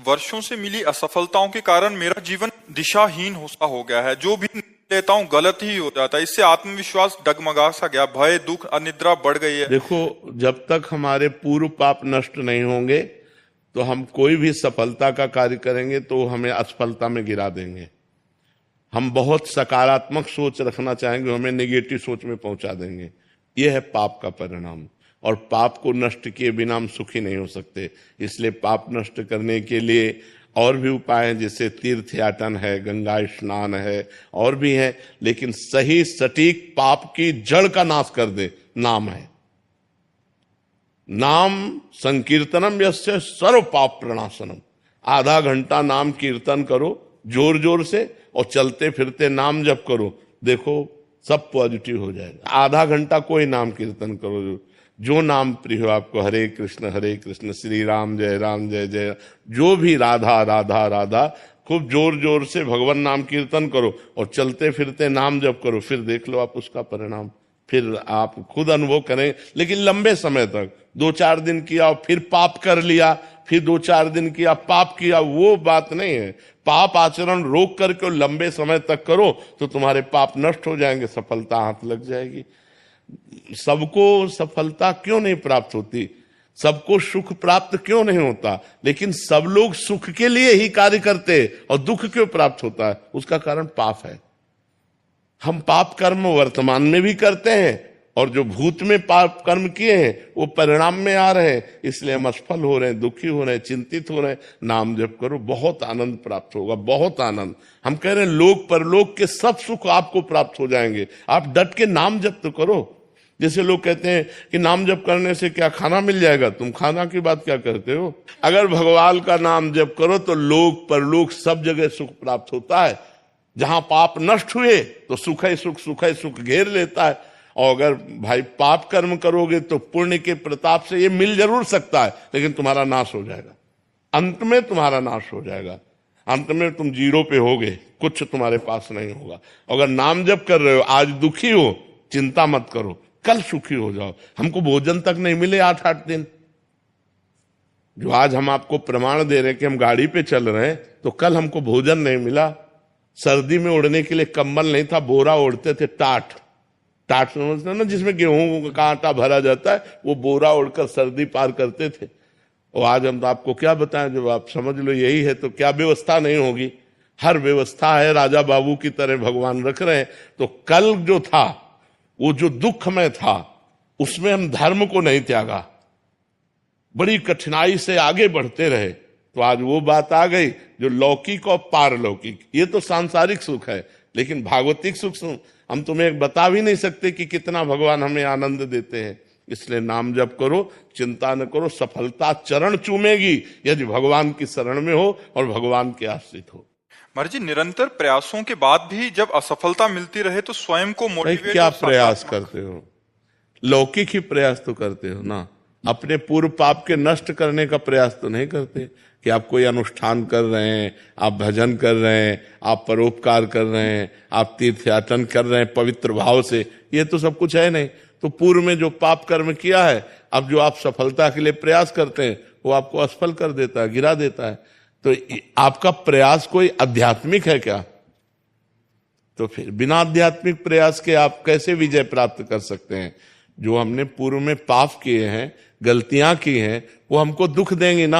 वर्षों से मिली असफलताओं के कारण मेरा जीवन दिशाहीन हो गया है। जो भी लेता हूँ गलत ही हो जाता है। इससे आत्मविश्वास डगमगा सा गया, भय, दुख, अनिद्रा बढ़ गई है। देखो, जब तक हमारे पूर्व पाप नष्ट नहीं होंगे तो हम कोई भी सफलता का कार्य करेंगे तो हमें असफलता में गिरा देंगे। हम बहुत सकारात्मक सोच रखना चाहेंगे, हमें नेगेटिव सोच में पहुंचा देंगे। यह है पाप का परिणाम। और पाप को नष्ट किए बिना हम सुखी नहीं हो सकते। इसलिए पाप नष्ट करने के लिए और भी उपाय हैं, जैसे तीर्थ याटन है, गंगा स्नान है, और भी है। लेकिन सही सटीक पाप की जड़ का नाश कर दे नाम है। नाम संकीर्तनम यस्य सर्व पाप प्रणाशनम। आधा घंटा नाम कीर्तन करो जोर जोर से, और चलते फिरते नाम जप करो, देखो सब पॉजिटिव हो जाएगा। आधा घंटा कोई नाम कीर्तन करो, जो नाम प्रिय हो आपको, हरे कृष्ण श्री राम जय जय, जो भी राधा राधा राधा, खूब जोर जोर से भगवान नाम कीर्तन करो और चलते फिरते नाम जप करो। फिर देख लो आप उसका परिणाम, फिर आप खुद अनुभव करें। लेकिन लंबे समय तक 2-4 दिन किया और फिर पाप कर लिया, फिर 2-4 दिन किया पाप किया, वो बात नहीं है। पाप आचरण रोक करके लंबे समय तक करो तो तुम्हारे पाप नष्ट हो जाएंगे, सफलता हाथ लग जाएगी। सबको सफलता क्यों नहीं प्राप्त होती, सबको सुख प्राप्त क्यों नहीं होता, लेकिन सब लोग सुख के लिए ही कार्य करते और दुख क्यों प्राप्त होता है? उसका कारण पाप है। हम पाप कर्म वर्तमान में भी करते हैं और जो भूत में पाप कर्म किए हैं वो परिणाम में आ रहे हैं। इसलिए हम असफल हो रहे हैं, दुखी हो रहे हैं, चिंतित हो रहे हैं। नाम जप करो, बहुत आनंद प्राप्त होगा, बहुत आनंद। हम कह रहे हैं लोक परलोक के सब सुख आपको प्राप्त हो जाएंगे। आप डट के नाम जप तो करो। जैसे लोग कहते हैं कि नाम जप करने से क्या खाना मिल जाएगा, तुम खाना की बात क्या करते हो? अगर भगवान का नाम जप करो तो लोक परलोक सब जगह सुख प्राप्त होता है। जहां पाप नष्ट हुए तो सुख ही सुख घेर लेता है। और अगर भाई पाप कर्म करोगे तो पुण्य के प्रताप से ये मिल जरूर सकता है, लेकिन तुम्हारा नाश हो जाएगा। अंत में तुम्हारा नाश हो जाएगा। अंत में तुम जीरो पे होगे, कुछ तुम्हारे पास नहीं होगा। अगर नाम जप कर रहे हो, आज दुखी हो, चिंता मत करो, कल सुखी हो जाओ। हमको भोजन तक नहीं मिले 8-8 दिन, जो आज हम आपको प्रमाण दे रहे हैं कि हम गाड़ी पे चल रहे हैं, तो कल हमको भोजन नहीं मिला। सर्दी में ओढ़ने के लिए कंबल नहीं था, बोरा ओढ़ते थे, टाट समझते ना, जिसमें गेहूं का आटा भरा जाता है, वो बोरा ओढ़कर सर्दी पार करते थे। और आज हम तो आपको क्या बताएं, जब आप समझ लो यही है तो क्या व्यवस्था नहीं होगी? हर व्यवस्था है, राजा बाबू की तरह भगवान रख रहे हैं। तो कल जो था वो जो दुख में था उसमें हम धर्म को नहीं त्यागा, बड़ी कठिनाई से आगे बढ़ते रहे, तो आज वो बात आ गई जो लौकिक और पारलौकिक। ये तो सांसारिक सुख है, लेकिन भागवतिक सुख हम तुम्हें बता भी नहीं सकते कि कितना भगवान हमें आनंद देते हैं। इसलिए नाम जप करो, चिंता न करो, सफलता चरण चूमेगी यदि भगवान की शरण में हो और भगवान के आश्रित हो। महाराज जी, निरंतर प्रयासों के बाद भी जब असफलता मिलती रहे तो स्वयं को मोटिवेट क्या प्रयास करते हो? लौकिक ही प्रयास तो करते हो ना, अपने पूर्व पाप के नष्ट करने का प्रयास तो नहीं करते कि आप कोई अनुष्ठान कर रहे हैं, आप भजन कर रहे हैं, आप परोपकार कर रहे हैं, आप तीर्थयाटन कर रहे हैं पवित्र भाव से। ये तो सब कुछ है नहीं। तो पूर्व में जो पाप कर्म किया है, अब जो आप सफलता के लिए प्रयास करते हैं वो आपको असफल कर देता है, गिरा देता है। तो आपका प्रयास कोई आध्यात्मिक है क्या? तो फिर बिना आध्यात्मिक प्रयास के आप कैसे विजय प्राप्त कर सकते हैं? जो हमने पूर्व में पाप किए हैं, गलतियां की हैं, वो हमको दुख देंगे ना।